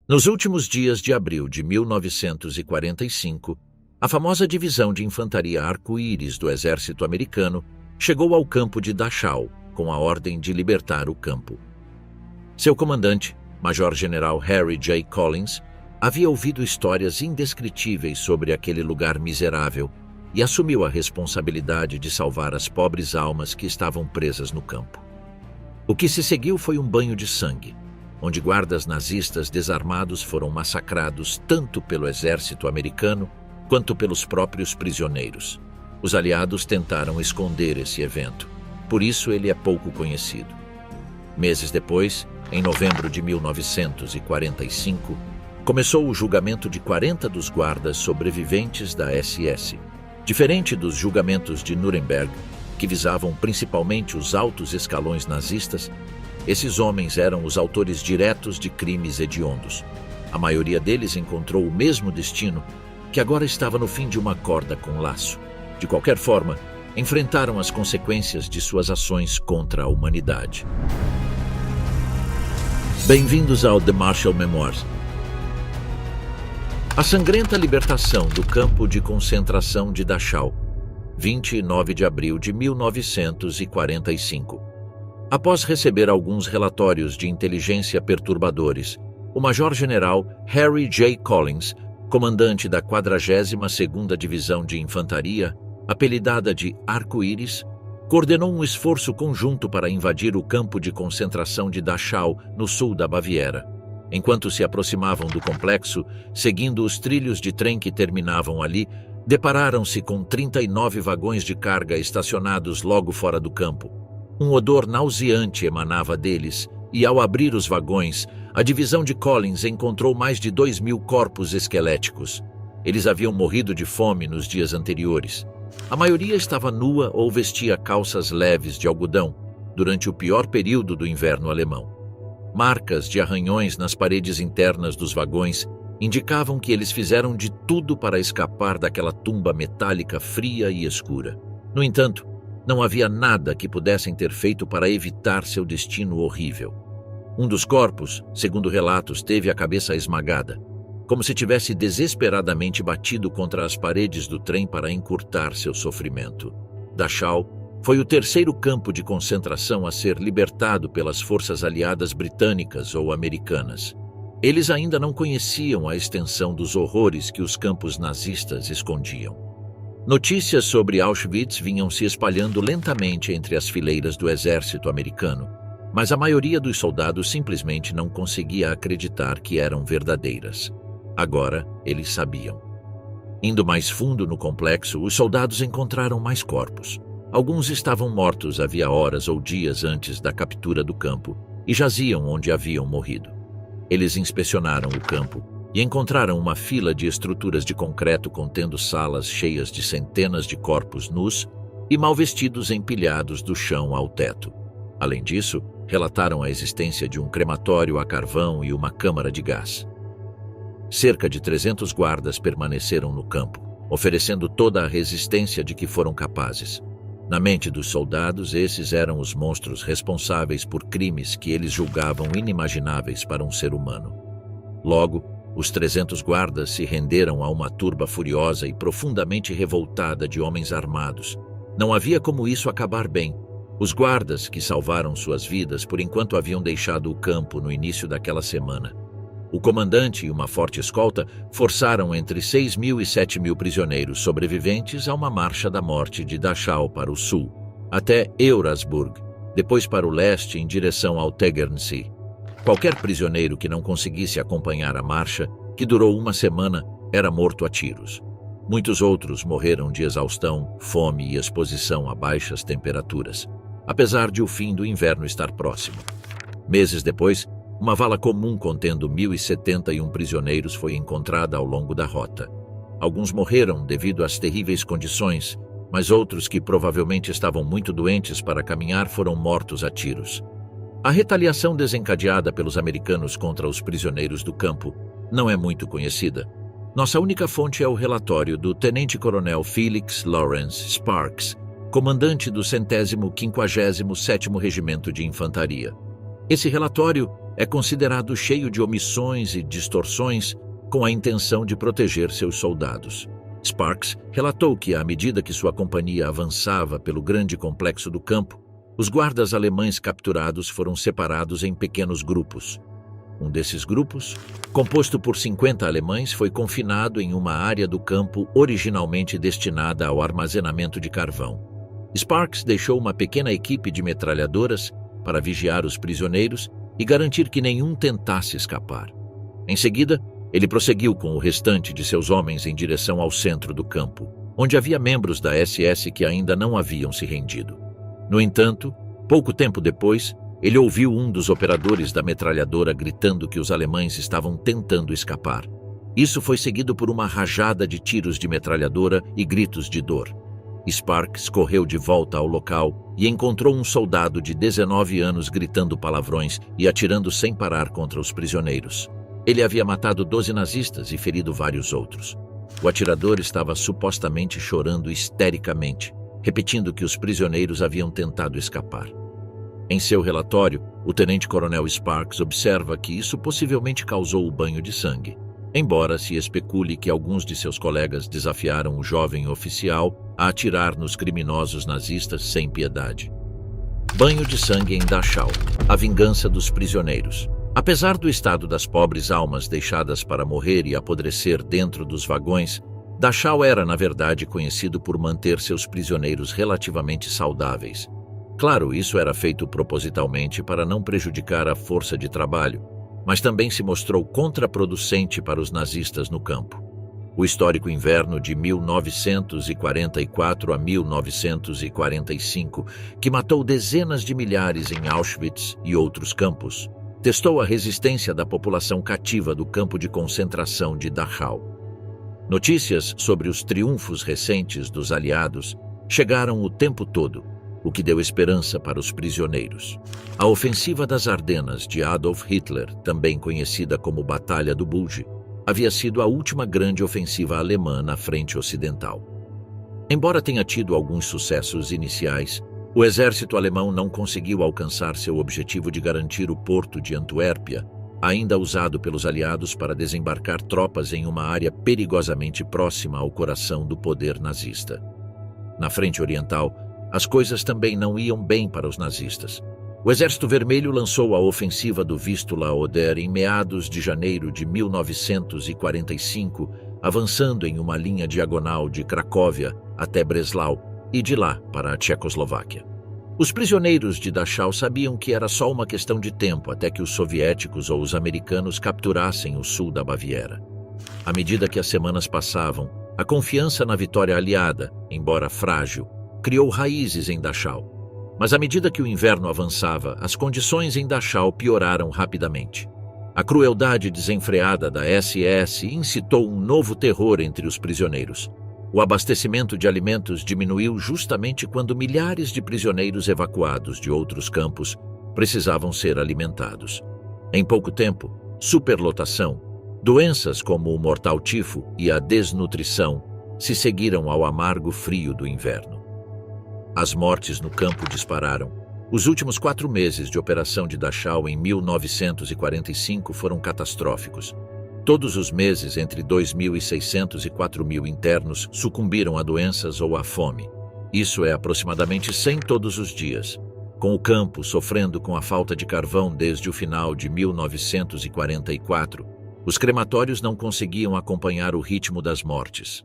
Nos últimos dias de abril de 1945, a famosa divisão de infantaria arco-íris do exército americano chegou ao campo de Dachau com a ordem de libertar o campo. Seu comandante, Major-General Harry J. Collins, havia ouvido histórias indescritíveis sobre aquele lugar miserável e assumiu a responsabilidade de salvar as pobres almas que estavam presas no campo. O que se seguiu foi um banho de sangue, onde guardas nazistas desarmados foram massacrados tanto pelo exército americano quanto pelos próprios prisioneiros. Os aliados tentaram esconder esse evento, por isso ele é pouco conhecido. Meses depois, em novembro de 1945, começou o julgamento de 40 dos guardas sobreviventes da SS. Diferente dos julgamentos de Nuremberg, que visavam principalmente os altos escalões nazistas, esses homens eram os autores diretos de crimes hediondos. A maioria deles encontrou o mesmo destino, que agora estava no fim de uma corda com laço. De qualquer forma, enfrentaram as consequências de suas ações contra a humanidade. Bem-vindos ao The Marshall Memoirs. A sangrenta libertação do campo de concentração de Dachau, 29 de abril de 1945. Após receber alguns relatórios de inteligência perturbadores, o Major-General Harry J. Collins, comandante da 42ª Divisão de Infantaria, apelidada de Arco-Íris, coordenou um esforço conjunto para invadir o campo de concentração de Dachau, no sul da Baviera. Enquanto se aproximavam do complexo, seguindo os trilhos de trem que terminavam ali, depararam-se com 39 vagões de carga estacionados logo fora do campo. Um odor nauseante emanava deles, e ao abrir os vagões, a divisão de Collins encontrou mais de 2.000 corpos esqueléticos. Eles haviam morrido de fome nos dias anteriores. A maioria estava nua ou vestia calças leves de algodão, durante o pior período do inverno alemão. Marcas de arranhões nas paredes internas dos vagões indicavam que eles fizeram de tudo para escapar daquela tumba metálica fria e escura. No entanto, não havia nada que pudessem ter feito para evitar seu destino horrível. Um dos corpos, segundo relatos, teve a cabeça esmagada, como se tivesse desesperadamente batido contra as paredes do trem para encurtar seu sofrimento. Dachau foi o terceiro campo de concentração a ser libertado pelas forças aliadas britânicas ou americanas. Eles ainda não conheciam a extensão dos horrores que os campos nazistas escondiam. Notícias sobre Auschwitz vinham se espalhando lentamente entre as fileiras do exército americano, mas a maioria dos soldados simplesmente não conseguia acreditar que eram verdadeiras. Agora, eles sabiam. Indo mais fundo no complexo, os soldados encontraram mais corpos. Alguns estavam mortos havia horas ou dias antes da captura do campo e jaziam onde haviam morrido. Eles inspecionaram o campo e encontraram uma fila de estruturas de concreto contendo salas cheias de centenas de corpos nus e mal vestidos empilhados do chão ao teto. Além disso, relataram a existência de um crematório a carvão e uma câmara de gás. Cerca de 300 guardas permaneceram no campo, oferecendo toda a resistência de que foram capazes. Na mente dos soldados, esses eram os monstros responsáveis por crimes que eles julgavam inimagináveis para um ser humano. Logo, os 300 guardas se renderam a uma turba furiosa e profundamente revoltada de homens armados. Não havia como isso acabar bem. Os guardas, que salvaram suas vidas, por enquanto haviam deixado o campo no início daquela semana. O comandante e uma forte escolta forçaram entre 6.000 e 7.000 prisioneiros sobreviventes a uma marcha da morte de Dachau para o sul, até Eurasburg, depois para o leste em direção ao Tegernsee. Qualquer prisioneiro que não conseguisse acompanhar a marcha, que durou uma semana, era morto a tiros. Muitos outros morreram de exaustão, fome e exposição a baixas temperaturas, apesar de o fim do inverno estar próximo. Meses depois, uma vala comum contendo 1.071 prisioneiros foi encontrada ao longo da rota. Alguns morreram devido às terríveis condições, mas outros que provavelmente estavam muito doentes para caminhar foram mortos a tiros. A retaliação desencadeada pelos americanos contra os prisioneiros do campo não é muito conhecida. Nossa única fonte é o relatório do Tenente-Coronel Felix Lawrence Sparks, comandante do 157º Regimento de Infantaria. Esse relatório é considerado cheio de omissões e distorções com a intenção de proteger seus soldados. Sparks relatou que, à medida que sua companhia avançava pelo grande complexo do campo, os guardas alemães capturados foram separados em pequenos grupos. Um desses grupos, composto por 50 alemães, foi confinado em uma área do campo originalmente destinada ao armazenamento de carvão. Sparks deixou uma pequena equipe de metralhadoras para vigiar os prisioneiros e garantir que nenhum tentasse escapar. Em seguida, ele prosseguiu com o restante de seus homens em direção ao centro do campo, onde havia membros da SS que ainda não haviam se rendido. No entanto, pouco tempo depois, ele ouviu um dos operadores da metralhadora gritando que os alemães estavam tentando escapar. Isso foi seguido por uma rajada de tiros de metralhadora e gritos de dor. Sparks correu de volta ao local e encontrou um soldado de 19 anos gritando palavrões e atirando sem parar contra os prisioneiros. Ele havia matado 12 nazistas e ferido vários outros. O atirador estava supostamente chorando histericamente, repetindo que os prisioneiros haviam tentado escapar. Em seu relatório, o tenente-coronel Sparks observa que isso possivelmente causou o banho de sangue, embora se especule que alguns de seus colegas desafiaram o jovem oficial a atirar nos criminosos nazistas sem piedade. Banho de sangue em Dachau, a vingança dos prisioneiros. Apesar do estado das pobres almas deixadas para morrer e apodrecer dentro dos vagões, Dachau era, na verdade, conhecido por manter seus prisioneiros relativamente saudáveis. Claro, isso era feito propositalmente para não prejudicar a força de trabalho, mas também se mostrou contraproducente para os nazistas no campo. O histórico inverno de 1944 a 1945, que matou dezenas de milhares em Auschwitz e outros campos, testou a resistência da população cativa do campo de concentração de Dachau. Notícias sobre os triunfos recentes dos aliados chegaram o tempo todo, o que deu esperança para os prisioneiros. A ofensiva das Ardenas de Adolf Hitler, também conhecida como Batalha do Bulge, havia sido a última grande ofensiva alemã na frente ocidental. Embora tenha tido alguns sucessos iniciais, o exército alemão não conseguiu alcançar seu objetivo de garantir o porto de Antuérpia, ainda usado pelos aliados para desembarcar tropas em uma área perigosamente próxima ao coração do poder nazista. Na frente oriental, as coisas também não iam bem para os nazistas. O Exército Vermelho lançou a ofensiva do Vistula Oder em meados de janeiro de 1945, avançando em uma linha diagonal de Cracóvia até Breslau e de lá para a Tchecoslováquia. Os prisioneiros de Dachau sabiam que era só uma questão de tempo até que os soviéticos ou os americanos capturassem o sul da Baviera. À medida que as semanas passavam, a confiança na vitória aliada, embora frágil, criou raízes em Dachau. Mas à medida que o inverno avançava, as condições em Dachau pioraram rapidamente. A crueldade desenfreada da SS incitou um novo terror entre os prisioneiros. O abastecimento de alimentos diminuiu justamente quando milhares de prisioneiros evacuados de outros campos precisavam ser alimentados. Em pouco tempo, superlotação, doenças como o mortal tifo e a desnutrição se seguiram ao amargo frio do inverno. As mortes no campo dispararam. Os últimos 4 meses de operação de Dachau em 1945 foram catastróficos. Todos os meses, entre 2.600 e 4.000 internos sucumbiram a doenças ou à fome. Isso é aproximadamente 100 todos os dias. Com o campo sofrendo com a falta de carvão desde o final de 1944, os crematórios não conseguiam acompanhar o ritmo das mortes.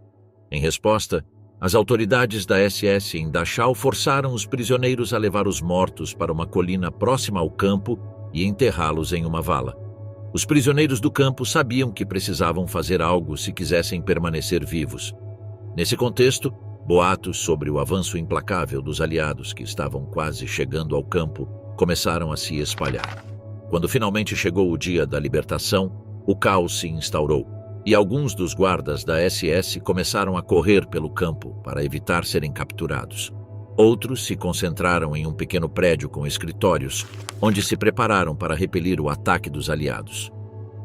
Em resposta, as autoridades da SS em Dachau forçaram os prisioneiros a levar os mortos para uma colina próxima ao campo e enterrá-los em uma vala. Os prisioneiros do campo sabiam que precisavam fazer algo se quisessem permanecer vivos. Nesse contexto, boatos sobre o avanço implacável dos aliados que estavam quase chegando ao campo começaram a se espalhar. Quando finalmente chegou o dia da libertação, o caos se instaurou. E alguns dos guardas da SS começaram a correr pelo campo para evitar serem capturados. Outros se concentraram em um pequeno prédio com escritórios, onde se prepararam para repelir o ataque dos aliados.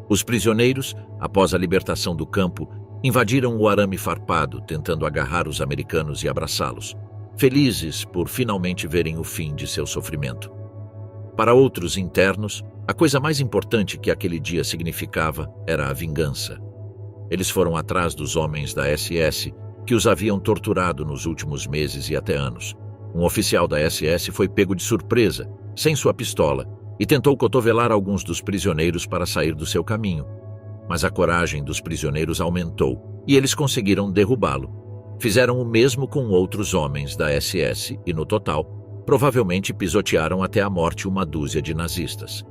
Os prisioneiros, após a libertação do campo, invadiram o arame farpado, tentando agarrar os americanos e abraçá-los, felizes por finalmente verem o fim de seu sofrimento. Para outros internos, A coisa mais importante que aquele dia significava era a vingança. Eles foram atrás dos homens da SS que os haviam torturado nos últimos meses e até anos. Um oficial da SS foi pego de surpresa, sem sua pistola, e tentou cotovelar alguns dos prisioneiros para sair do seu caminho. Mas a coragem dos prisioneiros aumentou e eles conseguiram derrubá-lo. Fizeram o mesmo com outros homens da SS e, no total, provavelmente pisotearam até a morte uma dúzia de nazistas.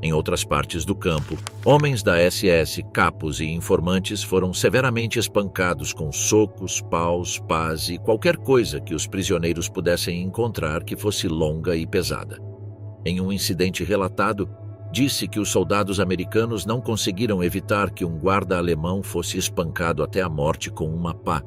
Em outras partes do campo, homens da SS, capos e informantes foram severamente espancados com socos, paus, pás e qualquer coisa que os prisioneiros pudessem encontrar que fosse longa e pesada. Em um incidente relatado, disse que os soldados americanos não conseguiram evitar que um guarda alemão fosse espancado até a morte com uma pá.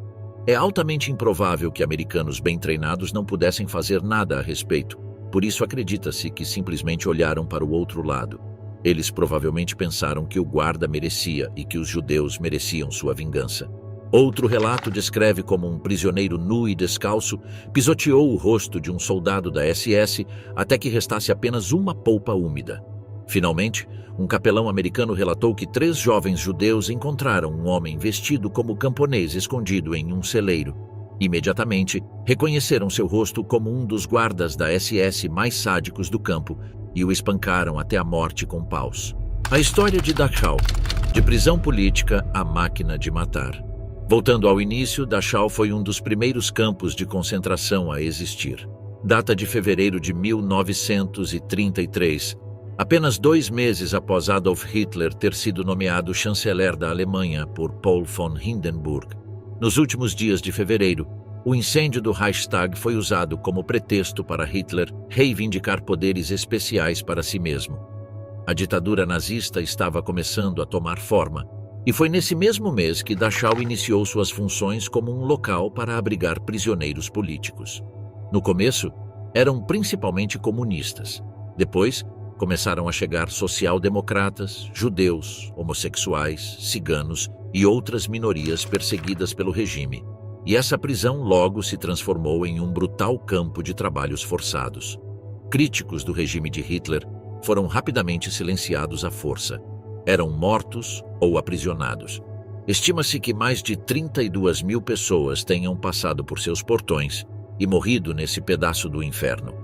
É altamente improvável que americanos bem treinados não pudessem fazer nada a respeito. Por isso acredita-se que simplesmente olharam para o outro lado. Eles provavelmente pensaram que o guarda merecia e que os judeus mereciam sua vingança. Outro relato descreve como um prisioneiro nu e descalço pisoteou o rosto de um soldado da SS até que restasse apenas uma polpa úmida. Finalmente, um capelão americano relatou que 3 jovens judeus encontraram um homem vestido como camponês escondido em um celeiro. Imediatamente, reconheceram seu rosto como um dos guardas da SS mais sádicos do campo e o espancaram até a morte com paus. A história de Dachau, de prisão política à máquina de matar. Voltando ao início, Dachau foi um dos primeiros campos de concentração a existir. Data de fevereiro de 1933, apenas 2 meses após Adolf Hitler ter sido nomeado chanceler da Alemanha por Paul von Hindenburg. Nos últimos dias de fevereiro, o incêndio do Reichstag foi usado como pretexto para Hitler reivindicar poderes especiais para si mesmo. A ditadura nazista estava começando a tomar forma, e foi nesse mesmo mês que Dachau iniciou suas funções como um local para abrigar prisioneiros políticos. No começo, eram principalmente comunistas. Depois, começaram a chegar social-democratas, judeus, homossexuais, ciganos e outras minorias perseguidas pelo regime, e essa prisão logo se transformou em um brutal campo de trabalhos forçados. Críticos do regime de Hitler foram rapidamente silenciados à força. Eram mortos ou aprisionados. Estima-se que mais de 32 mil pessoas tenham passado por seus portões e morrido nesse pedaço do inferno.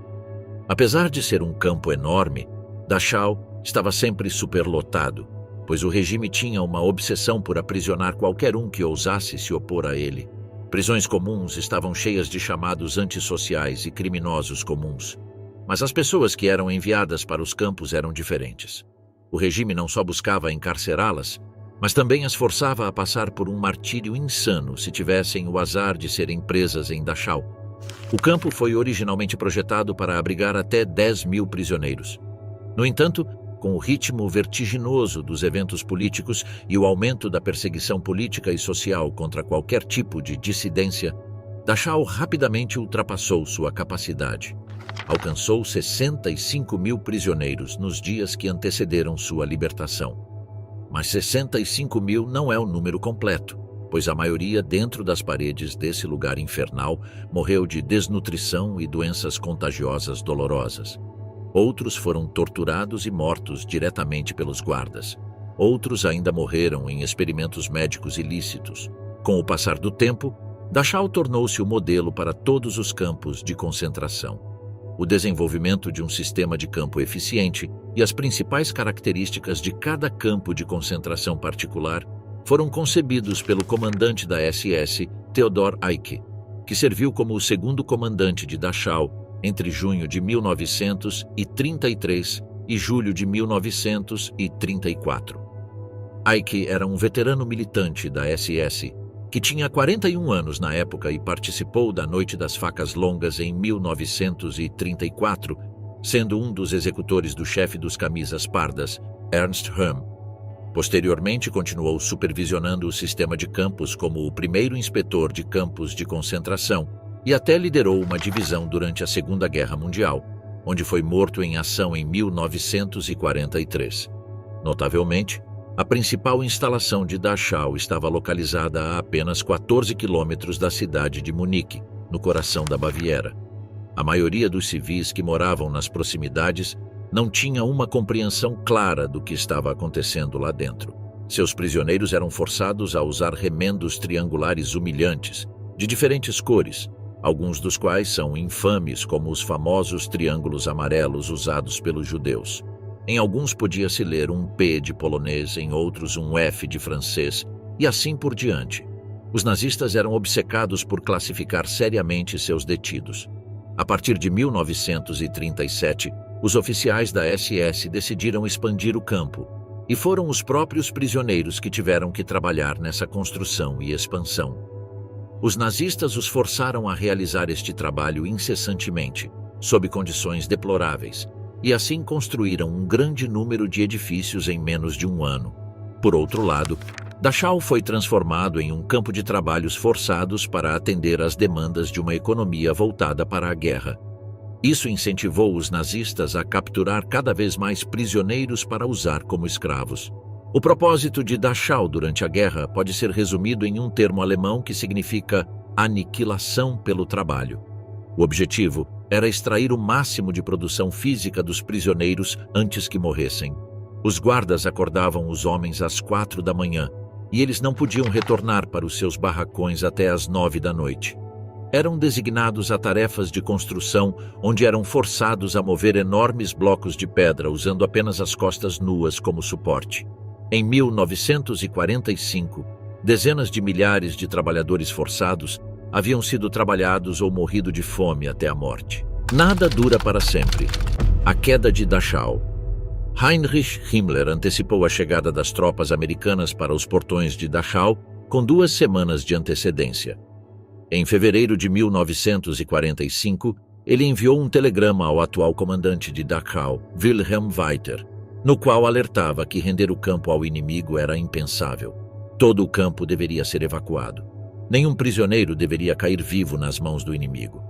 Apesar de ser um campo enorme, Dachau estava sempre superlotado, pois o regime tinha uma obsessão por aprisionar qualquer um que ousasse se opor a ele. Prisões comuns estavam cheias de chamados antissociais e criminosos comuns. Mas as pessoas que eram enviadas para os campos eram diferentes. O regime não só buscava encarcerá-las, mas também as forçava a passar por um martírio insano se tivessem o azar de serem presas em Dachau. O campo foi originalmente projetado para abrigar até 10 mil prisioneiros. No entanto, com o ritmo vertiginoso dos eventos políticos e o aumento da perseguição política e social contra qualquer tipo de dissidência, Dachau rapidamente ultrapassou sua capacidade. Alcançou 65 mil prisioneiros nos dias que antecederam sua libertação. Mas 65 mil não é o número completo, pois a maioria dentro das paredes desse lugar infernal morreu de desnutrição e doenças contagiosas dolorosas. Outros foram torturados e mortos diretamente pelos guardas. Outros ainda morreram em experimentos médicos ilícitos. Com o passar do tempo, Dachau tornou-se o modelo para todos os campos de concentração. O desenvolvimento de um sistema de campo eficiente e as principais características de cada campo de concentração particular foram concebidos pelo comandante da SS, Theodor Eicke, que serviu como o segundo comandante de Dachau entre junho de 1933 e julho de 1934. Eicke era um veterano militante da SS, que tinha 41 anos na época e participou da Noite das Facas Longas em 1934, sendo um dos executores do chefe dos Camisas Pardas, Ernst Röhm. Posteriormente, continuou supervisionando o sistema de campos como o primeiro inspetor de campos de concentração e até liderou uma divisão durante a Segunda Guerra Mundial, onde foi morto em ação em 1943. Notavelmente, a principal instalação de Dachau estava localizada a apenas 14 quilômetros da cidade de Munique, no coração da Baviera. A maioria dos civis que moravam nas proximidades não tinha uma compreensão clara do que estava acontecendo lá dentro. Seus prisioneiros eram forçados a usar remendos triangulares humilhantes, de diferentes cores, alguns dos quais são infames, como os famosos triângulos amarelos usados pelos judeus. Em alguns podia-se ler um P de polonês, em outros um F de francês, e assim por diante. Os nazistas eram obcecados por classificar seriamente seus detidos. A partir de 1937, os oficiais da SS decidiram expandir o campo, e foram os próprios prisioneiros que tiveram que trabalhar nessa construção e expansão. Os nazistas os forçaram a realizar este trabalho incessantemente, sob condições deploráveis, e assim construíram um grande número de edifícios em menos de um ano. Por outro lado, Dachau foi transformado em um campo de trabalhos forçados para atender às demandas de uma economia voltada para a guerra. Isso incentivou os nazistas a capturar cada vez mais prisioneiros para usar como escravos. O propósito de Dachau durante a guerra pode ser resumido em um termo alemão que significa aniquilação pelo trabalho. O objetivo era extrair o máximo de produção física dos prisioneiros antes que morressem. Os guardas acordavam os homens às 4 da manhã e eles não podiam retornar para os seus barracões até às 9 da noite. Eram designados a tarefas de construção onde eram forçados a mover enormes blocos de pedra usando apenas as costas nuas como suporte. Em 1945, dezenas de milhares de trabalhadores forçados haviam sido trabalhados ou morrido de fome até a morte. Nada dura para sempre. A queda de Dachau. Heinrich Himmler antecipou a chegada das tropas americanas para os portões de Dachau com 2 semanas de antecedência. Em fevereiro de 1945, ele enviou um telegrama ao atual comandante de Dachau, Wilhelm Weiter, no qual alertava que render o campo ao inimigo era impensável. Todo o campo deveria ser evacuado. Nenhum prisioneiro deveria cair vivo nas mãos do inimigo.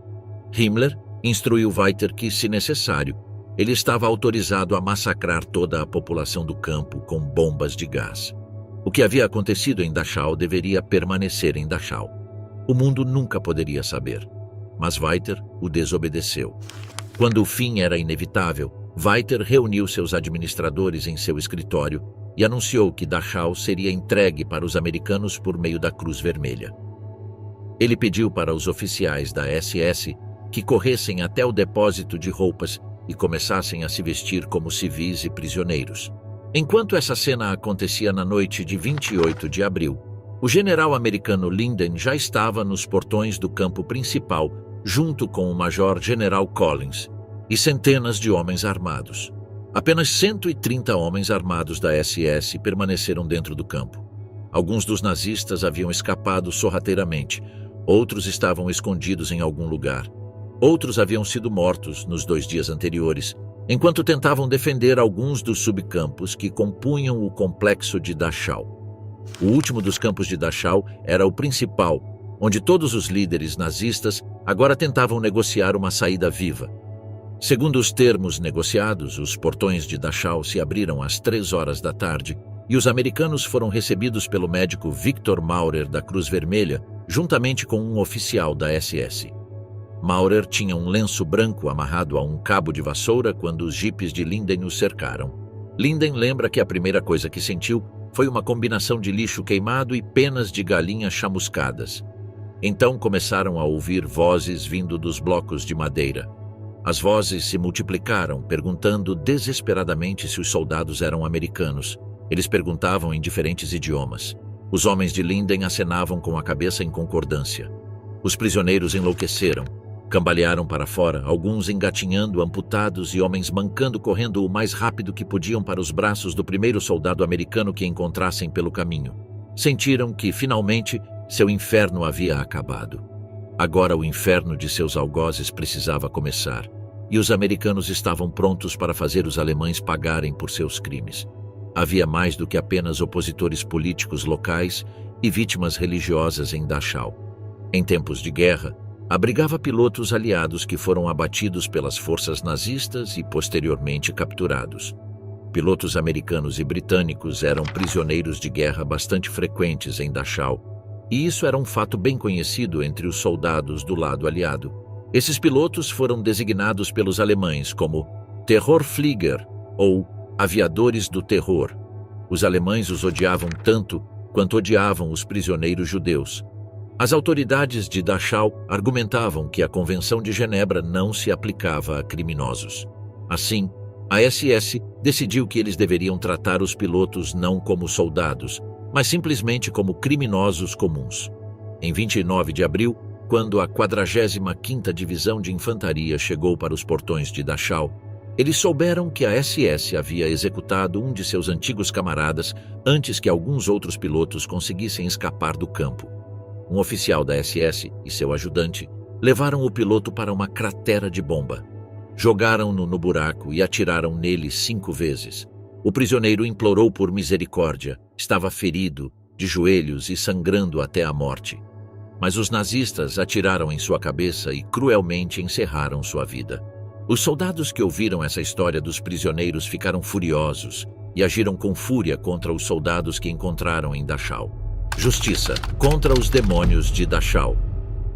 Himmler instruiu Weiter que, se necessário, ele estava autorizado a massacrar toda a população do campo com bombas de gás. O que havia acontecido em Dachau deveria permanecer em Dachau. O mundo nunca poderia saber, mas Weiter o desobedeceu. Quando o fim era inevitável, Weiter reuniu seus administradores em seu escritório e anunciou que Dachau seria entregue para os americanos por meio da Cruz Vermelha. Ele pediu para os oficiais da SS que corressem até o depósito de roupas e começassem a se vestir como civis e prisioneiros. Enquanto essa cena acontecia na noite de 28 de abril, o general americano Linden já estava nos portões do campo principal, junto com o major general Collins e centenas de homens armados. Apenas 130 homens armados da SS permaneceram dentro do campo. Alguns dos nazistas haviam escapado sorrateiramente, outros estavam escondidos em algum lugar. Outros haviam sido mortos nos 2 dias anteriores, enquanto tentavam defender alguns dos subcampos que compunham o complexo de Dachau. O último dos campos de Dachau era o principal, onde todos os líderes nazistas agora tentavam negociar uma saída viva. Segundo os termos negociados, os portões de Dachau se abriram às 3 horas da tarde e os americanos foram recebidos pelo médico Victor Maurer da Cruz Vermelha, juntamente com um oficial da SS. Maurer tinha um lenço branco amarrado a um cabo de vassoura quando os jipes de Linden o cercaram. Linden lembra que a primeira coisa que sentiu foi uma combinação de lixo queimado e penas de galinha chamuscadas. Então começaram a ouvir vozes vindo dos blocos de madeira. As vozes se multiplicaram, perguntando desesperadamente se os soldados eram americanos. Eles perguntavam em diferentes idiomas. Os homens de Linden acenavam com a cabeça em concordância. Os prisioneiros enlouqueceram. Cambalearam para fora, alguns engatinhando, amputados e homens mancando correndo o mais rápido que podiam para os braços do primeiro soldado americano que encontrassem pelo caminho. Sentiram que, finalmente, seu inferno havia acabado. Agora o inferno de seus algozes precisava começar, e os americanos estavam prontos para fazer os alemães pagarem por seus crimes. Havia mais do que apenas opositores políticos locais e vítimas religiosas em Dachau. Em tempos de guerra, abrigava pilotos aliados que foram abatidos pelas forças nazistas e posteriormente capturados. Pilotos americanos e britânicos eram prisioneiros de guerra bastante frequentes em Dachau, e isso era um fato bem conhecido entre os soldados do lado aliado. Esses pilotos foram designados pelos alemães como Terrorflieger, ou aviadores do terror. Os alemães os odiavam tanto quanto odiavam os prisioneiros judeus. As autoridades de Dachau argumentavam que a Convenção de Genebra não se aplicava a criminosos. Assim, a SS decidiu que eles deveriam tratar os pilotos não como soldados, mas simplesmente como criminosos comuns. Em 29 de abril, quando a 45ª Divisão de Infantaria chegou para os portões de Dachau, eles souberam que a SS havia executado um de seus antigos camaradas antes que alguns outros pilotos conseguissem escapar do campo. Um oficial da SS e seu ajudante levaram o piloto para uma cratera de bomba. Jogaram-no no buraco e atiraram nele 5 vezes. O prisioneiro implorou por misericórdia, estava ferido, de joelhos e sangrando até a morte. Mas os nazistas atiraram em sua cabeça e cruelmente encerraram sua vida. Os soldados que ouviram essa história dos prisioneiros ficaram furiosos e agiram com fúria contra os soldados que encontraram em Dachau. Justiça contra os demônios de Dachau.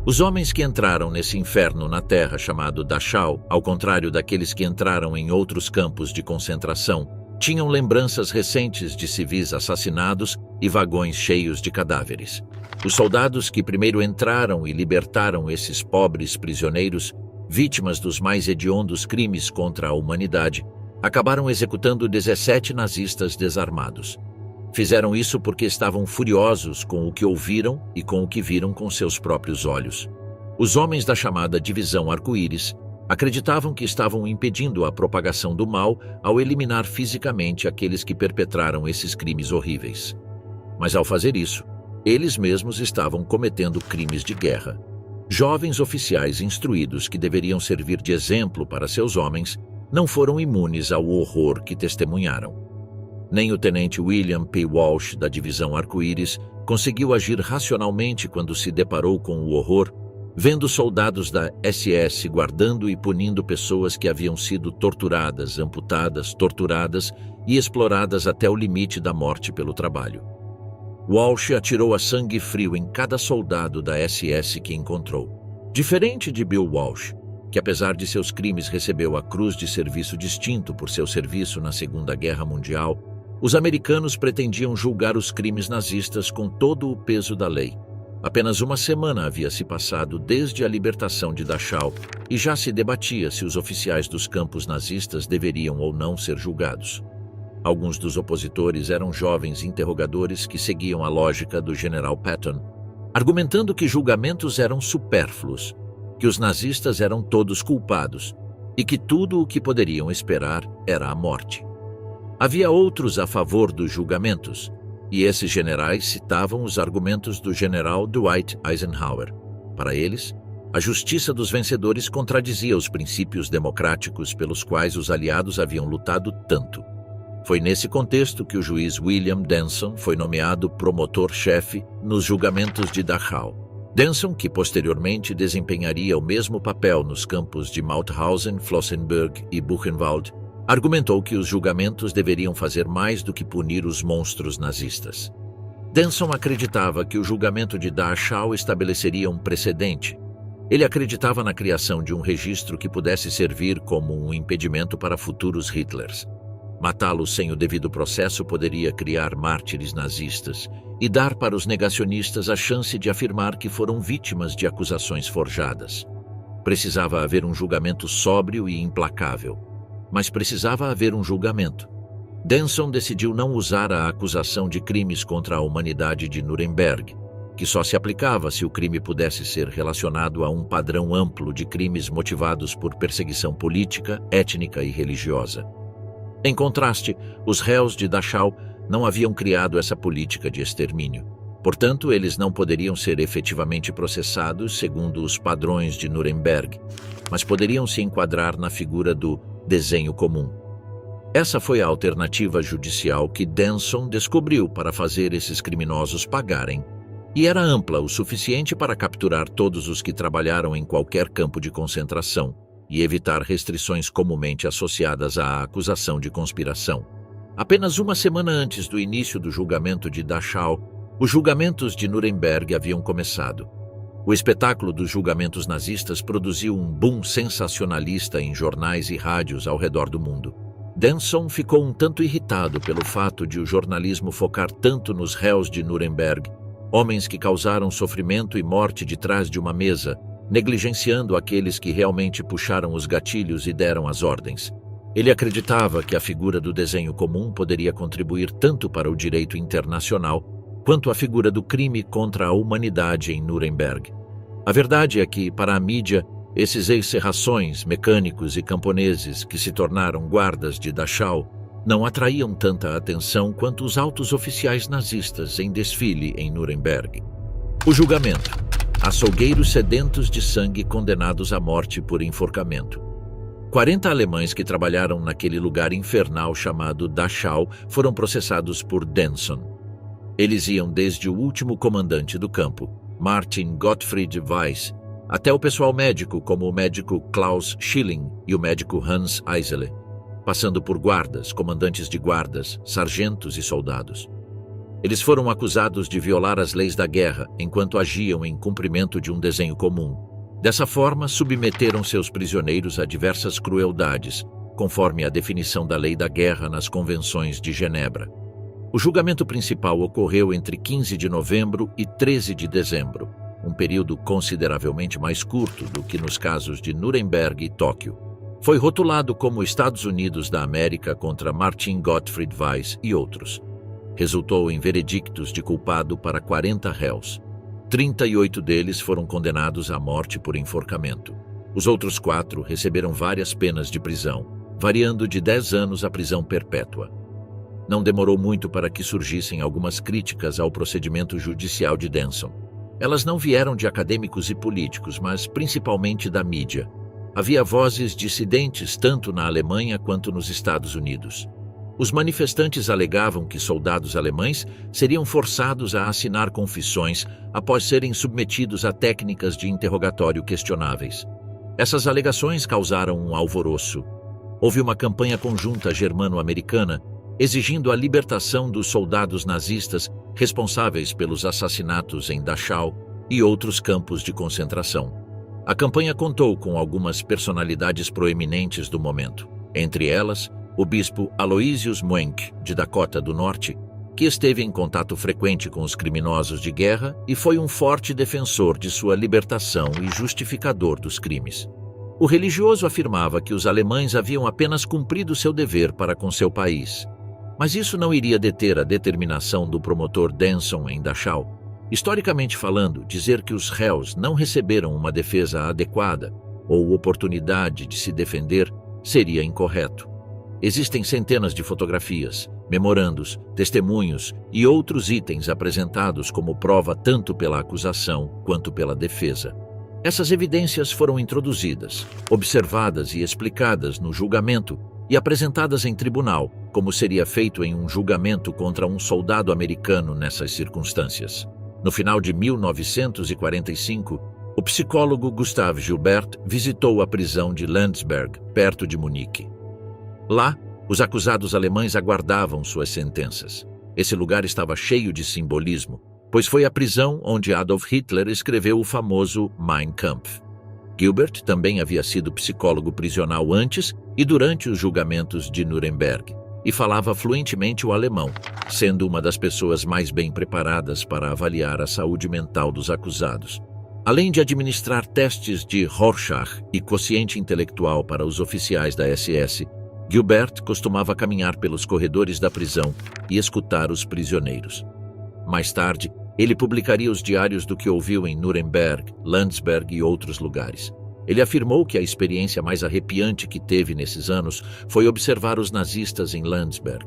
Os homens que entraram nesse inferno na terra chamado Dachau, ao contrário daqueles que entraram em outros campos de concentração, tinham lembranças recentes de civis assassinados e vagões cheios de cadáveres. Os soldados que primeiro entraram e libertaram esses pobres prisioneiros, vítimas dos mais hediondos crimes contra a humanidade, acabaram executando 17 nazistas desarmados. Fizeram isso porque estavam furiosos com o que ouviram e com o que viram com seus próprios olhos. Os homens da chamada Divisão Arco-Íris acreditavam que estavam impedindo a propagação do mal ao eliminar fisicamente aqueles que perpetraram esses crimes horríveis. Mas ao fazer isso, eles mesmos estavam cometendo crimes de guerra. Jovens oficiais instruídos que deveriam servir de exemplo para seus homens não foram imunes ao horror que testemunharam. Nem o tenente William P. Walsh, da Divisão Arco-Íris, conseguiu agir racionalmente quando se deparou com o horror, vendo soldados da SS guardando e punindo pessoas que haviam sido torturadas, amputadas, torturadas e exploradas até o limite da morte pelo trabalho. Walsh atirou a sangue frio em cada soldado da SS que encontrou. Diferente de Bill Walsh, que apesar de seus crimes recebeu a Cruz de Serviço Distinto por seu serviço na Segunda Guerra Mundial, os americanos pretendiam julgar os crimes nazistas com todo o peso da lei. Apenas uma semana havia se passado desde a libertação de Dachau e já se debatia se os oficiais dos campos nazistas deveriam ou não ser julgados. Alguns dos opositores eram jovens interrogadores que seguiam a lógica do general Patton, argumentando que julgamentos eram supérfluos, que os nazistas eram todos culpados e que tudo o que poderiam esperar era a morte. Havia outros a favor dos julgamentos, e esses generais citavam os argumentos do general Dwight Eisenhower. Para eles, a justiça dos vencedores contradizia os princípios democráticos pelos quais os aliados haviam lutado tanto. Foi nesse contexto que o juiz William Denson foi nomeado promotor-chefe nos julgamentos de Dachau. Denson, que posteriormente desempenharia o mesmo papel nos campos de Mauthausen, Flossenbürg e Buchenwald, argumentou que os julgamentos deveriam fazer mais do que punir os monstros nazistas. Denson acreditava que o julgamento de Dachau estabeleceria um precedente. Ele acreditava na criação de um registro que pudesse servir como um impedimento para futuros Hitlers. Matá-los sem o devido processo poderia criar mártires nazistas e dar para os negacionistas a chance de afirmar que foram vítimas de acusações forjadas. Precisava haver um julgamento sóbrio e implacável, mas precisava haver um julgamento. Denson decidiu não usar a acusação de crimes contra a humanidade de Nuremberg, que só se aplicava se o crime pudesse ser relacionado a um padrão amplo de crimes motivados por perseguição política, étnica e religiosa. Em contraste, os réus de Dachau não haviam criado essa política de extermínio. Portanto, eles não poderiam ser efetivamente processados segundo os padrões de Nuremberg, mas poderiam se enquadrar na figura do desenho comum. Essa foi a alternativa judicial que Denson descobriu para fazer esses criminosos pagarem, e era ampla o suficiente para capturar todos os que trabalharam em qualquer campo de concentração e evitar restrições comumente associadas à acusação de conspiração. Apenas uma semana antes do início do julgamento de Dachau, os julgamentos de Nuremberg haviam começado. O espetáculo dos julgamentos nazistas produziu um boom sensacionalista em jornais e rádios ao redor do mundo. Denson ficou um tanto irritado pelo fato de o jornalismo focar tanto nos réus de Nuremberg, homens que causaram sofrimento e morte de trás de uma mesa, negligenciando aqueles que realmente puxaram os gatilhos e deram as ordens. Ele acreditava que a figura do desenho comum poderia contribuir tanto para o direito internacional quanto a figura do crime contra a humanidade em Nuremberg. A verdade é que, para a mídia, esses ex-serrações, mecânicos e camponeses que se tornaram guardas de Dachau não atraíam tanta atenção quanto os altos oficiais nazistas em desfile em Nuremberg. O julgamento. Açougueiros sedentos de sangue condenados à morte por enforcamento. 40 alemães que trabalharam naquele lugar infernal chamado Dachau foram processados por Denson. Eles iam desde o último comandante do campo, Martin Gottfried Weiss, até o pessoal médico como o médico Klaus Schilling e o médico Hans Eisele, passando por guardas, comandantes de guardas, sargentos e soldados. Eles foram acusados de violar as leis da guerra enquanto agiam em cumprimento de um desenho comum. Dessa forma, submeteram seus prisioneiros a diversas crueldades, conforme a definição da lei da guerra nas convenções de Genebra. O julgamento principal ocorreu entre 15 de novembro e 13 de dezembro, um período consideravelmente mais curto do que nos casos de Nuremberg e Tóquio. Foi rotulado como Estados Unidos da América contra Martin Gottfried Weiss e outros. Resultou em veredictos de culpado para 40 réus. 38 deles foram condenados à morte por enforcamento. Os outros 4 receberam várias penas de prisão, variando de 10 anos à prisão perpétua. Não demorou muito para que surgissem algumas críticas ao procedimento judicial de Denson. Elas não vieram de acadêmicos e políticos, mas principalmente da mídia. Havia vozes dissidentes tanto na Alemanha quanto nos Estados Unidos. Os manifestantes alegavam que soldados alemães seriam forçados a assinar confissões após serem submetidos a técnicas de interrogatório questionáveis. Essas alegações causaram um alvoroço. Houve uma campanha conjunta germano-americana exigindo a libertação dos soldados nazistas responsáveis pelos assassinatos em Dachau e outros campos de concentração. A campanha contou com algumas personalidades proeminentes do momento, entre elas o bispo Aloysius Muenck, de Dakota do Norte, que esteve em contato frequente com os criminosos de guerra e foi um forte defensor de sua libertação e justificador dos crimes. O religioso afirmava que os alemães haviam apenas cumprido seu dever para com seu país. Mas isso não iria deter a determinação do promotor Denson em Dachau. Historicamente falando, dizer que os réus não receberam uma defesa adequada ou oportunidade de se defender seria incorreto. Existem centenas de fotografias, memorandos, testemunhos e outros itens apresentados como prova tanto pela acusação quanto pela defesa. Essas evidências foram introduzidas, observadas e explicadas no julgamento e apresentadas em tribunal, como seria feito em um julgamento contra um soldado americano nessas circunstâncias. No final de 1945, o psicólogo Gustav Gilbert visitou a prisão de Landsberg, perto de Munique. Lá, os acusados alemães aguardavam suas sentenças. Esse lugar estava cheio de simbolismo, pois foi a prisão onde Adolf Hitler escreveu o famoso Mein Kampf. Gilbert também havia sido psicólogo prisional antes e durante os julgamentos de Nuremberg, e falava fluentemente o alemão, sendo uma das pessoas mais bem preparadas para avaliar a saúde mental dos acusados. Além de administrar testes de Rorschach e quociente intelectual para os oficiais da SS, Gilbert costumava caminhar pelos corredores da prisão e escutar os prisioneiros. Mais tarde, ele publicaria os diários do que ouviu em Nuremberg, Landsberg e outros lugares. Ele afirmou que a experiência mais arrepiante que teve nesses anos foi observar os nazistas em Landsberg.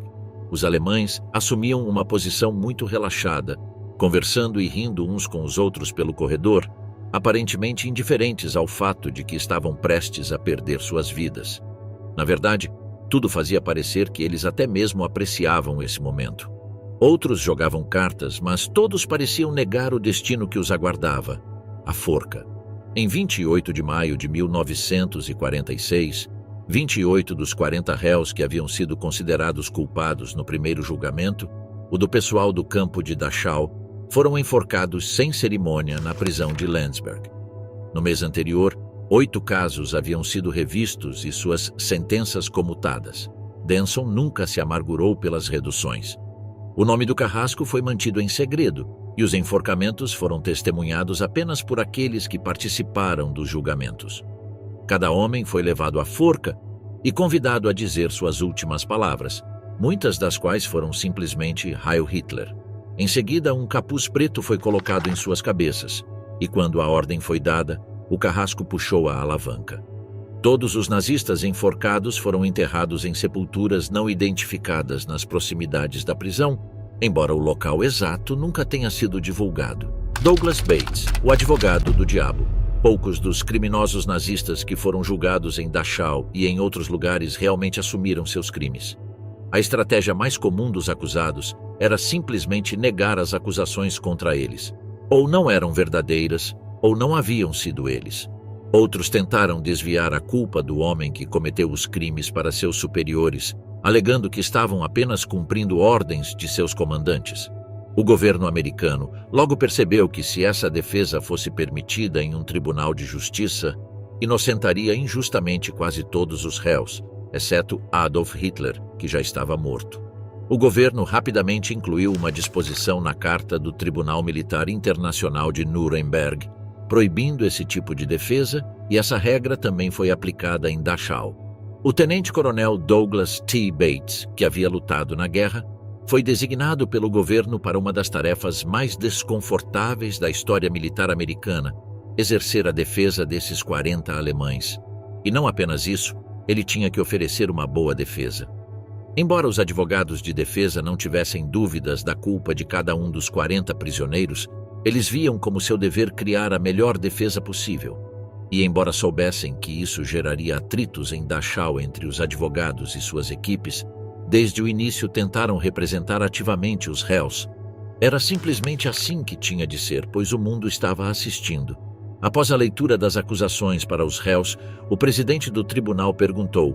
Os alemães assumiam uma posição muito relaxada, conversando e rindo uns com os outros pelo corredor, aparentemente indiferentes ao fato de que estavam prestes a perder suas vidas. Na verdade, tudo fazia parecer que eles até mesmo apreciavam esse momento. Outros jogavam cartas, mas todos pareciam negar o destino que os aguardava: a forca. Em 28 de maio de 1946, 28 dos 40 réus que haviam sido considerados culpados no primeiro julgamento, o do pessoal do campo de Dachau, foram enforcados sem cerimônia na prisão de Landsberg. No mês anterior, 8 casos haviam sido revistos e suas sentenças comutadas. Denson nunca se amargurou pelas reduções. O nome do carrasco foi mantido em segredo e os enforcamentos foram testemunhados apenas por aqueles que participaram dos julgamentos. Cada homem foi levado à forca e convidado a dizer suas últimas palavras, muitas das quais foram simplesmente Heil Hitler. Em seguida, um capuz preto foi colocado em suas cabeças, e quando a ordem foi dada, o carrasco puxou a alavanca. Todos os nazistas enforcados foram enterrados em sepulturas não identificadas nas proximidades da prisão, embora o local exato nunca tenha sido divulgado. Douglas Bates, o advogado do diabo. Poucos dos criminosos nazistas que foram julgados em Dachau e em outros lugares realmente assumiram seus crimes. A estratégia mais comum dos acusados era simplesmente negar as acusações contra eles. Ou não eram verdadeiras, ou não haviam sido eles. Outros tentaram desviar a culpa do homem que cometeu os crimes para seus superiores, alegando que estavam apenas cumprindo ordens de seus comandantes. O governo americano logo percebeu que se essa defesa fosse permitida em um tribunal de justiça, inocentaria injustamente quase todos os réus, exceto Adolf Hitler, que já estava morto. O governo rapidamente incluiu uma disposição na Carta do Tribunal Militar Internacional de Nuremberg, proibindo esse tipo de defesa, e essa regra também foi aplicada em Dachau. O tenente-coronel Douglas T. Bates, que havia lutado na guerra, foi designado pelo governo para uma das tarefas mais desconfortáveis da história militar americana, exercer a defesa desses 40 alemães. E não apenas isso, ele tinha que oferecer uma boa defesa. Embora os advogados de defesa não tivessem dúvidas da culpa de cada um dos 40 prisioneiros, eles viam como seu dever criar a melhor defesa possível. E embora soubessem que isso geraria atritos em Dachau entre os advogados e suas equipes, desde o início tentaram representar ativamente os réus. Era simplesmente assim que tinha de ser, pois o mundo estava assistindo. Após a leitura das acusações para os réus, o presidente do tribunal perguntou: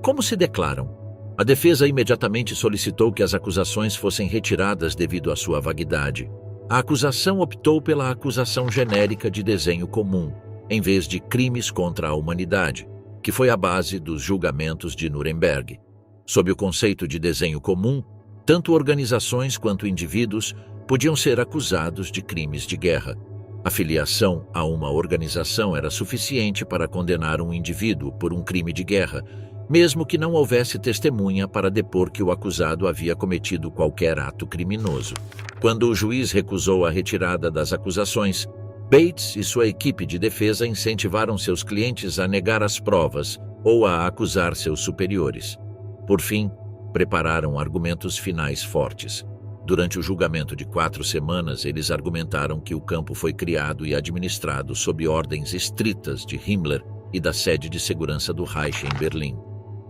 "Como se declaram?" A defesa imediatamente solicitou que as acusações fossem retiradas devido à sua vaguidade. A acusação optou pela acusação genérica de desenho comum, em vez de crimes contra a humanidade, que foi a base dos julgamentos de Nuremberg. Sob o conceito de desenho comum, tanto organizações quanto indivíduos podiam ser acusados de crimes de guerra. A filiação a uma organização era suficiente para condenar um indivíduo por um crime de guerra, mesmo que não houvesse testemunha para depor que o acusado havia cometido qualquer ato criminoso. Quando o juiz recusou a retirada das acusações, Bates e sua equipe de defesa incentivaram seus clientes a negar as provas ou a acusar seus superiores. Por fim, prepararam argumentos finais fortes. Durante o julgamento de 4 semanas, eles argumentaram que o campo foi criado e administrado sob ordens estritas de Himmler e da sede de segurança do Reich em Berlim.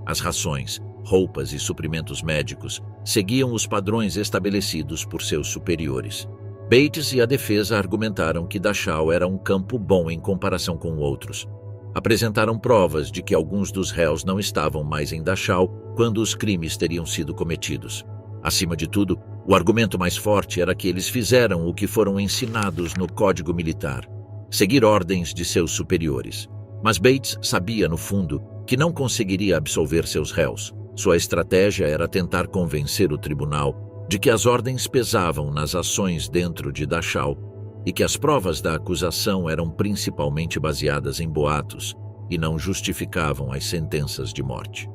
As rações, roupas e suprimentos médicos seguiam os padrões estabelecidos por seus superiores. Bates e a defesa argumentaram que Dachau era um campo bom em comparação com outros. Apresentaram provas de que alguns dos réus não estavam mais em Dachau quando os crimes teriam sido cometidos. Acima de tudo, o argumento mais forte era que eles fizeram o que foram ensinados no Código Militar: seguir ordens de seus superiores. Mas Bates sabia, no fundo, que não conseguiria absolver seus réus. Sua estratégia era tentar convencer o tribunal de que as ordens pesavam nas ações dentro de Dachau e que as provas da acusação eram principalmente baseadas em boatos e não justificavam as sentenças de morte.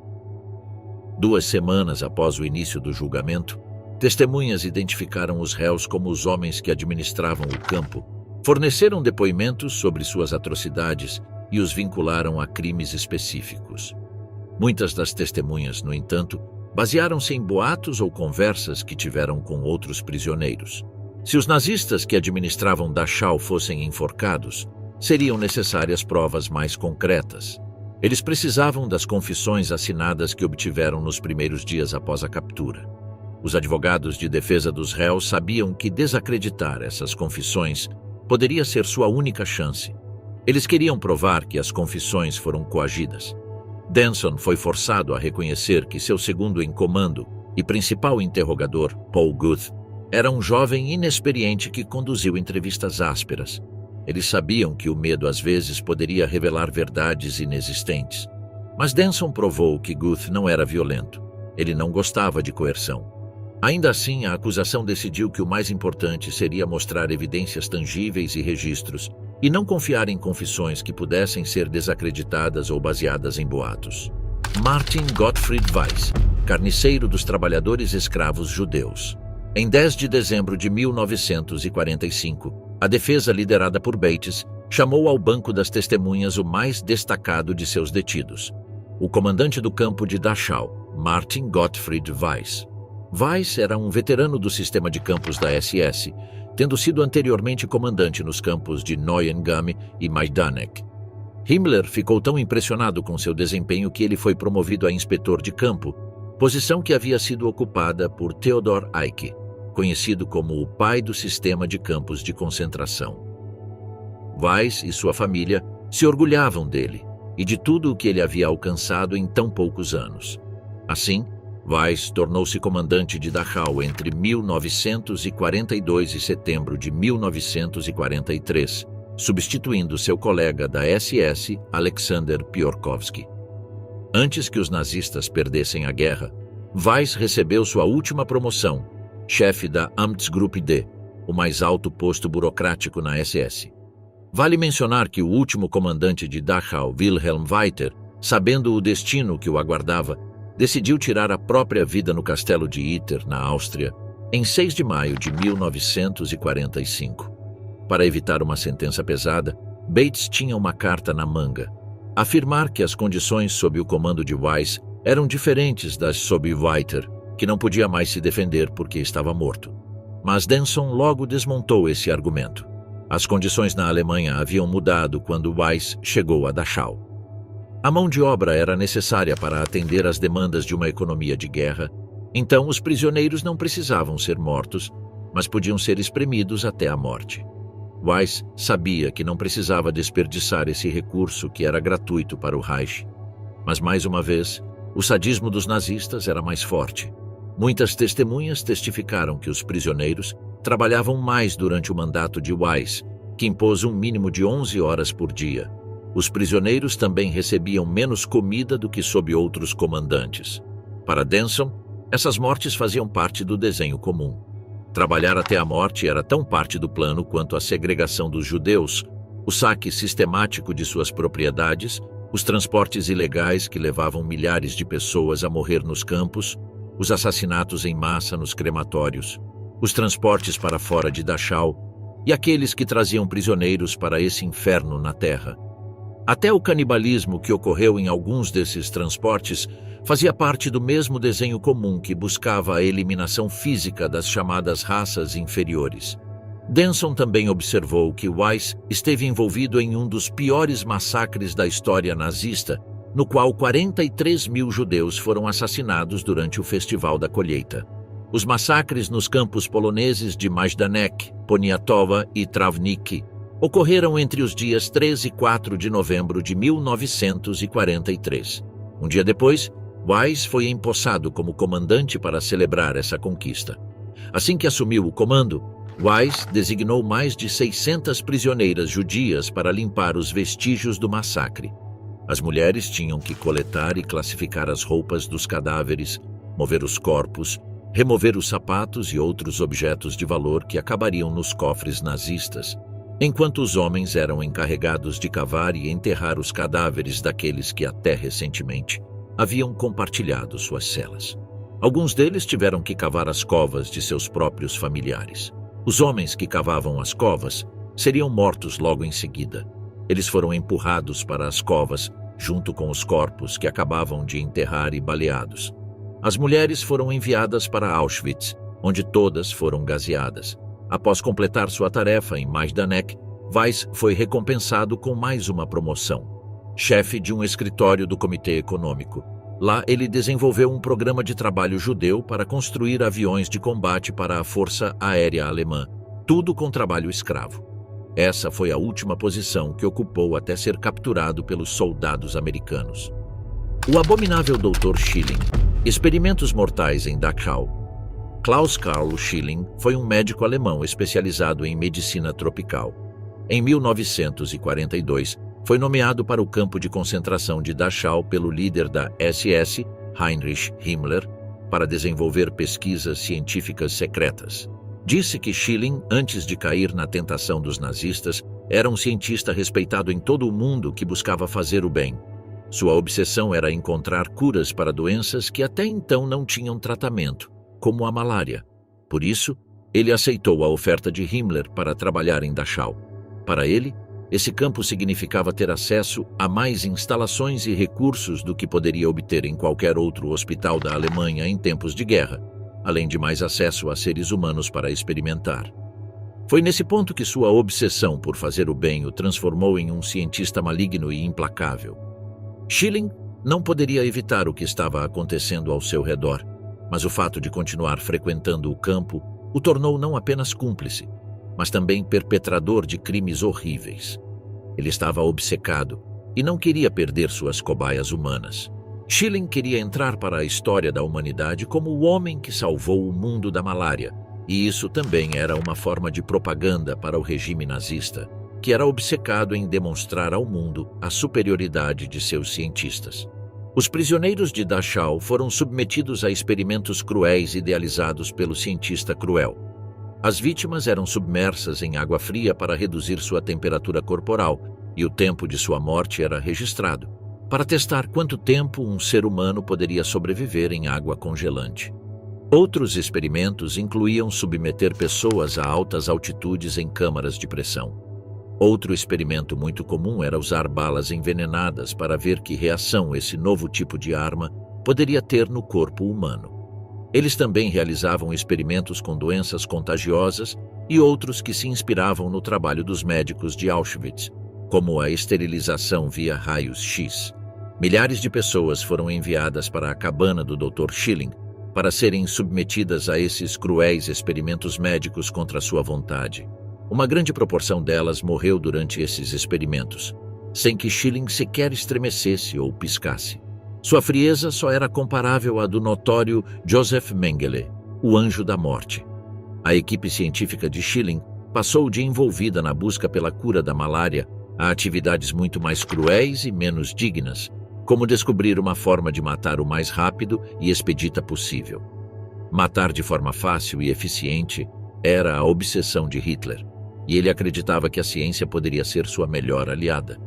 2 semanas após o início do julgamento, testemunhas identificaram os réus como os homens que administravam o campo, forneceram depoimentos sobre suas atrocidades e os vincularam a crimes específicos. Muitas das testemunhas, no entanto, basearam-se em boatos ou conversas que tiveram com outros prisioneiros. Se os nazistas que administravam Dachau fossem enforcados, seriam necessárias provas mais concretas. Eles precisavam das confissões assinadas que obtiveram nos primeiros dias após a captura. Os advogados de defesa dos réus sabiam que desacreditar essas confissões poderia ser sua única chance. Eles queriam provar que as confissões foram coagidas. Denson foi forçado a reconhecer que seu segundo em comando e principal interrogador, Paul Guth, Era um jovem inexperiente que conduziu entrevistas ásperas. Eles sabiam que o medo às vezes poderia revelar verdades inexistentes. Mas Denson provou que Guth não era violento. Ele não gostava de coerção. Ainda assim, a acusação decidiu que o mais importante seria mostrar evidências tangíveis e registros, e não confiar em confissões que pudessem ser desacreditadas ou baseadas em boatos. Martin Gottfried Weiss, carniceiro dos trabalhadores escravos judeus. Em 10 de dezembro de 1945, a defesa liderada por Bates chamou ao banco das testemunhas o mais destacado de seus detidos, o comandante do campo de Dachau, Martin Gottfried Weiss. Weiss era um veterano do sistema de campos da SS, tendo sido anteriormente comandante nos campos de Neuengamme e Majdanek. Himmler ficou tão impressionado com seu desempenho que ele foi promovido a inspetor de campo, posição que havia sido ocupada por Theodor Eicke, conhecido como o pai do sistema de campos de concentração. Weiss e sua família se orgulhavam dele e de tudo o que ele havia alcançado em tão poucos anos. Assim, Weiss tornou-se comandante de Dachau entre 1942 e setembro de 1943, substituindo seu colega da SS, Alexander Piorkowski. Antes que os nazistas perdessem a guerra, Weiss recebeu sua última promoção, chefe da Amtsgruppe D, o mais alto posto burocrático na SS. Vale mencionar que o último comandante de Dachau, Wilhelm Weiter, sabendo o destino que o aguardava, decidiu tirar a própria vida no castelo de Itter, na Áustria, em 6 de maio de 1945. Para evitar uma sentença pesada, Bates tinha uma carta na manga. Afirmar que as condições sob o comando de Weiss eram diferentes das sob Weiter, que não podia mais se defender porque estava morto. Mas Denson logo desmontou esse argumento. As condições na Alemanha haviam mudado quando Weiss chegou a Dachau. A mão de obra era necessária para atender às demandas de uma economia de guerra, então os prisioneiros não precisavam ser mortos, mas podiam ser espremidos até a morte. Weiss sabia que não precisava desperdiçar esse recurso que era gratuito para o Reich. Mas, mais uma vez, o sadismo dos nazistas era mais forte. Muitas testemunhas testificaram que os prisioneiros trabalhavam mais durante o mandato de Weiss, que impôs um mínimo de 11 horas por dia. Os prisioneiros também recebiam menos comida do que sob outros comandantes. Para Denson, essas mortes faziam parte do desenho comum. Trabalhar até a morte era tão parte do plano quanto a segregação dos judeus, o saque sistemático de suas propriedades, os transportes ilegais que levavam milhares de pessoas a morrer nos campos, os assassinatos em massa nos crematórios, os transportes para fora de Dachau e aqueles que traziam prisioneiros para esse inferno na terra. Até o canibalismo que ocorreu em alguns desses transportes fazia parte do mesmo desenho comum que buscava a eliminação física das chamadas raças inferiores. Denson também observou que Weiss esteve envolvido em um dos piores massacres da história nazista, no qual 43 mil judeus foram assassinados durante o Festival da Colheita. Os massacres nos campos poloneses de Majdanek, Poniatowa e Travnik ocorreram entre os dias 3 e 4 de novembro de 1943. Um dia depois, Weiss foi empossado como comandante para celebrar essa conquista. Assim que assumiu o comando, Weiss designou mais de 600 prisioneiras judias para limpar os vestígios do massacre. As mulheres tinham que coletar e classificar as roupas dos cadáveres, mover os corpos, remover os sapatos e outros objetos de valor que acabariam nos cofres nazistas, enquanto os homens eram encarregados de cavar e enterrar os cadáveres daqueles que até recentemente haviam compartilhado suas celas. Alguns deles tiveram que cavar as covas de seus próprios familiares. Os homens que cavavam as covas seriam mortos logo em seguida. Eles foram empurrados para as covas, junto com os corpos que acabavam de enterrar e baleados. As mulheres foram enviadas para Auschwitz, onde todas foram gaseadas. Após completar sua tarefa em Majdanek, Weiss foi recompensado com mais uma promoção. Chefe de um escritório do Comitê Econômico. Lá ele desenvolveu um programa de trabalho judeu para construir aviões de combate para a Força Aérea Alemã, tudo com trabalho escravo. Essa foi a última posição que ocupou até ser capturado pelos soldados americanos. O abominável Dr. Schilling. Experimentos mortais em Dachau. Klaus Karl Schilling foi um médico alemão especializado em medicina tropical. Em 1942, foi nomeado para o campo de concentração de Dachau pelo líder da SS, Heinrich Himmler, para desenvolver pesquisas científicas secretas. Disse que Schilling, antes de cair na tentação dos nazistas, era um cientista respeitado em todo o mundo que buscava fazer o bem. Sua obsessão era encontrar curas para doenças que até então não tinham tratamento, como a malária. Por isso, ele aceitou a oferta de Himmler para trabalhar em Dachau. Para ele, esse campo significava ter acesso a mais instalações e recursos do que poderia obter em qualquer outro hospital da Alemanha em tempos de guerra, além de mais acesso a seres humanos para experimentar. Foi nesse ponto que sua obsessão por fazer o bem o transformou em um cientista maligno e implacável. Schilling não poderia evitar o que estava acontecendo ao seu redor, mas o fato de continuar frequentando o campo o tornou não apenas cúmplice, mas também perpetrador de crimes horríveis. Ele estava obcecado e não queria perder suas cobaias humanas. Schilling queria entrar para a história da humanidade como o homem que salvou o mundo da malária, e isso também era uma forma de propaganda para o regime nazista, que era obcecado em demonstrar ao mundo a superioridade de seus cientistas. Os prisioneiros de Dachau foram submetidos a experimentos cruéis idealizados pelo cientista cruel. As vítimas eram submersas em água fria para reduzir sua temperatura corporal, e o tempo de sua morte era registrado, para testar quanto tempo um ser humano poderia sobreviver em água congelante. Outros experimentos incluíam submeter pessoas a altas altitudes em câmaras de pressão. Outro experimento muito comum era usar balas envenenadas para ver que reação esse novo tipo de arma poderia ter no corpo humano. Eles também realizavam experimentos com doenças contagiosas e outros que se inspiravam no trabalho dos médicos de Auschwitz, como a esterilização via raios-x. Milhares de pessoas foram enviadas para a cabana do Dr. Schilling para serem submetidas a esses cruéis experimentos médicos contra sua vontade. Uma grande proporção delas morreu durante esses experimentos, sem que Schilling sequer estremecesse ou piscasse. Sua frieza só era comparável à do notório Joseph Mengele, o anjo da morte. A equipe científica de Schilling passou de envolvida na busca pela cura da malária a atividades muito mais cruéis e menos dignas, como descobrir uma forma de matar o mais rápido e expedita possível. Matar de forma fácil e eficiente era a obsessão de Hitler, e ele acreditava que a ciência poderia ser sua melhor aliada.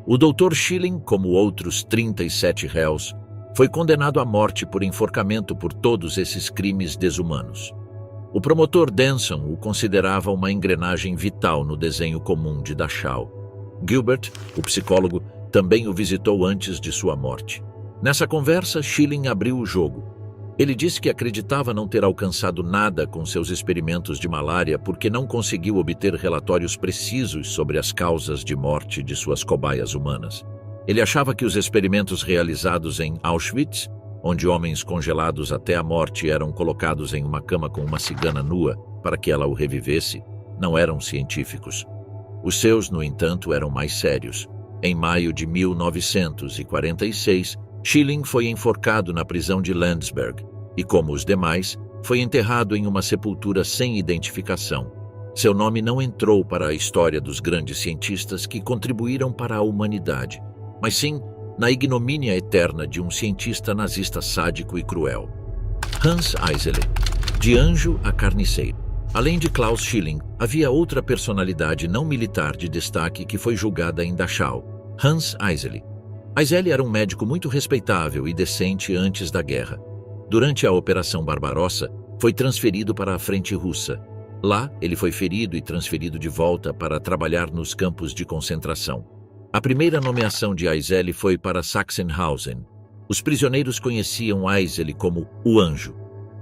O Dr. Schilling, como outros 37 réus, foi condenado à morte por enforcamento por todos esses crimes desumanos. O promotor Denson o considerava uma engrenagem vital no desenho comum de Dachau. Gilbert, o psicólogo, também o visitou antes de sua morte. Nessa conversa, Schilling abriu o jogo. Ele disse que acreditava não ter alcançado nada com seus experimentos de malária porque não conseguiu obter relatórios precisos sobre as causas de morte de suas cobaias humanas. Ele achava que os experimentos realizados em Auschwitz, onde homens congelados até a morte eram colocados em uma cama com uma cigana nua para que ela o revivesse, não eram científicos. Os seus, no entanto, eram mais sérios. Em maio de 1946, Schilling foi enforcado na prisão de Landsberg e, como os demais, foi enterrado em uma sepultura sem identificação. Seu nome não entrou para a história dos grandes cientistas que contribuíram para a humanidade, mas sim na ignomínia eterna de um cientista nazista sádico e cruel. Hans Eisele, de anjo a carniceiro. Além de Klaus Schilling, havia outra personalidade não militar de destaque que foi julgada em Dachau, Hans Eisele. Eisele era um médico muito respeitável e decente antes da guerra. Durante a Operação Barbarossa, foi transferido para a frente russa. Lá, ele foi ferido e transferido de volta para trabalhar nos campos de concentração. A primeira nomeação de Eisele foi para Sachsenhausen. Os prisioneiros conheciam Eisele como o Anjo.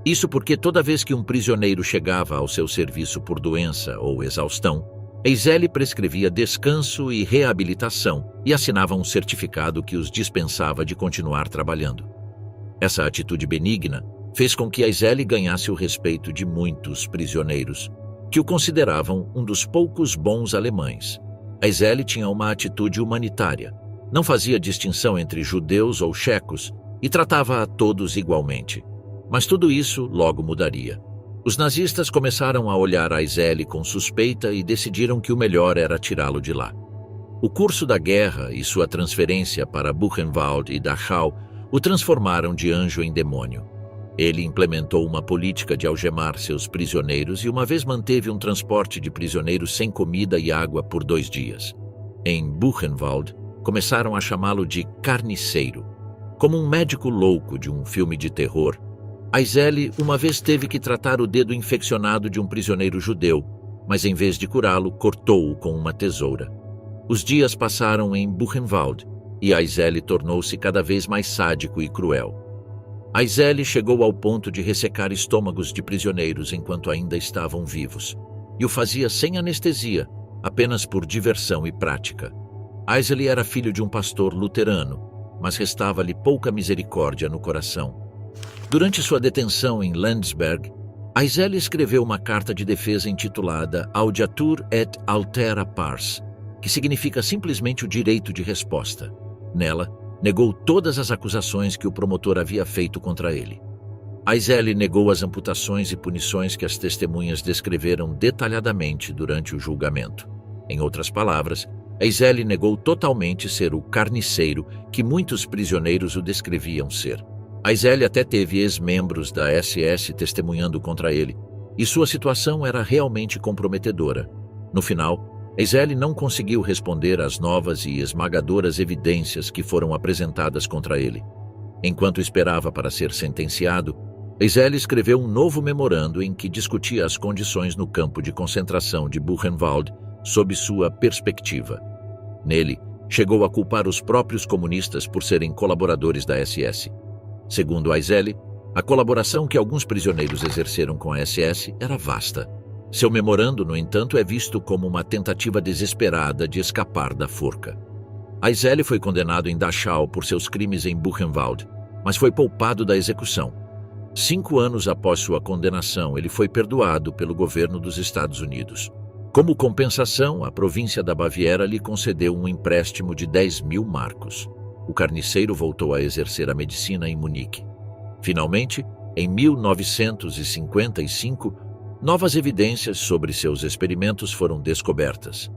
Isso porque toda vez que um prisioneiro chegava ao seu serviço por doença ou exaustão, Eisele prescrevia descanso e reabilitação e assinava um certificado que os dispensava de continuar trabalhando. Essa atitude benigna fez com que Eisele ganhasse o respeito de muitos prisioneiros, que o consideravam um dos poucos bons alemães. Eisele tinha uma atitude humanitária, não fazia distinção entre judeus ou checos e tratava a todos igualmente. Mas tudo isso logo mudaria. Os nazistas começaram a olhar Aizeli com suspeita e decidiram que o melhor era tirá-lo de lá. O curso da guerra e sua transferência para Buchenwald e Dachau o transformaram de anjo em demônio. Ele implementou uma política de algemar seus prisioneiros e uma vez manteve um transporte de prisioneiros sem comida e água por 2 dias. Em Buchenwald, começaram a chamá-lo de carniceiro. Como um médico louco de um filme de terror, Aizeli uma vez teve que tratar o dedo infeccionado de um prisioneiro judeu, mas em vez de curá-lo, cortou-o com uma tesoura. Os dias passaram em Buchenwald e Aizeli tornou-se cada vez mais sádico e cruel. Aizeli chegou ao ponto de ressecar estômagos de prisioneiros enquanto ainda estavam vivos, e o fazia sem anestesia, apenas por diversão e prática. Aizeli era filho de um pastor luterano, mas restava-lhe pouca misericórdia no coração. Durante sua detenção em Landsberg, Aizeli escreveu uma carta de defesa intitulada Audiatur et altera pars, que significa simplesmente o direito de resposta. Nela, negou todas as acusações que o promotor havia feito contra ele. Aizeli negou as amputações e punições que as testemunhas descreveram detalhadamente durante o julgamento. Em outras palavras, Aizeli negou totalmente ser o carniceiro que muitos prisioneiros o descreviam ser. Aizeli até teve ex-membros da SS testemunhando contra ele, e sua situação era realmente comprometedora. No final, Aizeli não conseguiu responder às novas e esmagadoras evidências que foram apresentadas contra ele. Enquanto esperava para ser sentenciado, Aizeli escreveu um novo memorando em que discutia as condições no campo de concentração de Buchenwald sob sua perspectiva. Nele, chegou a culpar os próprios comunistas por serem colaboradores da SS. Segundo Aizeli, a colaboração que alguns prisioneiros exerceram com a SS era vasta. Seu memorando, no entanto, é visto como uma tentativa desesperada de escapar da forca. Aizeli foi condenado em Dachau por seus crimes em Buchenwald, mas foi poupado da execução. 5 anos após sua condenação, ele foi perdoado pelo governo dos Estados Unidos. Como compensação, a província da Baviera lhe concedeu um empréstimo de 10.000 marcos. O carniceiro voltou a exercer a medicina em Munique. Finalmente, em 1955, novas evidências sobre seus experimentos foram descobertas.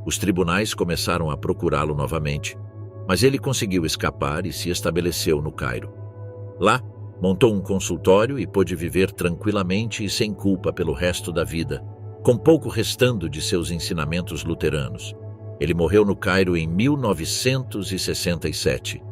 Os tribunais começaram a procurá-lo novamente, mas ele conseguiu escapar e se estabeleceu no Cairo. Lá, montou um consultório e pôde viver tranquilamente e sem culpa pelo resto da vida, com pouco restando de seus ensinamentos luteranos. Ele morreu no Cairo em 1967.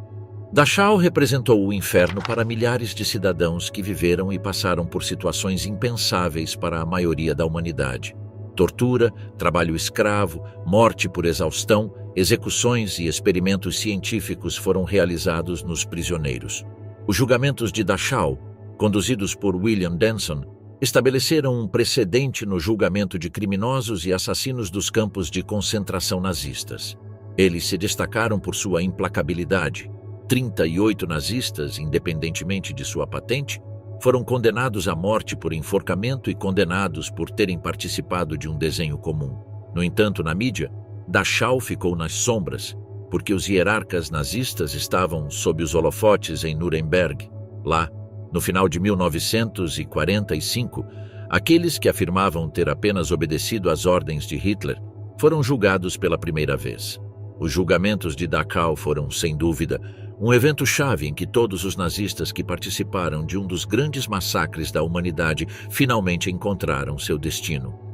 Dachau representou o inferno para milhares de cidadãos que viveram e passaram por situações impensáveis para a maioria da humanidade. Tortura, trabalho escravo, morte por exaustão, execuções e experimentos científicos foram realizados nos prisioneiros. Os julgamentos de Dachau, conduzidos por William Denson, estabeleceram um precedente no julgamento de criminosos e assassinos dos campos de concentração nazistas. Eles se destacaram por sua implacabilidade. 38 nazistas, independentemente de sua patente, foram condenados à morte por enforcamento e condenados por terem participado de um desenho comum. No entanto, na mídia, Dachau ficou nas sombras, porque os hierarcas nazistas estavam sob os holofotes em Nuremberg. Lá, no final de 1945, aqueles que afirmavam ter apenas obedecido às ordens de Hitler foram julgados pela primeira vez. Os julgamentos de Dachau foram, sem dúvida, um evento-chave em que todos os nazistas que participaram de um dos grandes massacres da humanidade finalmente encontraram seu destino.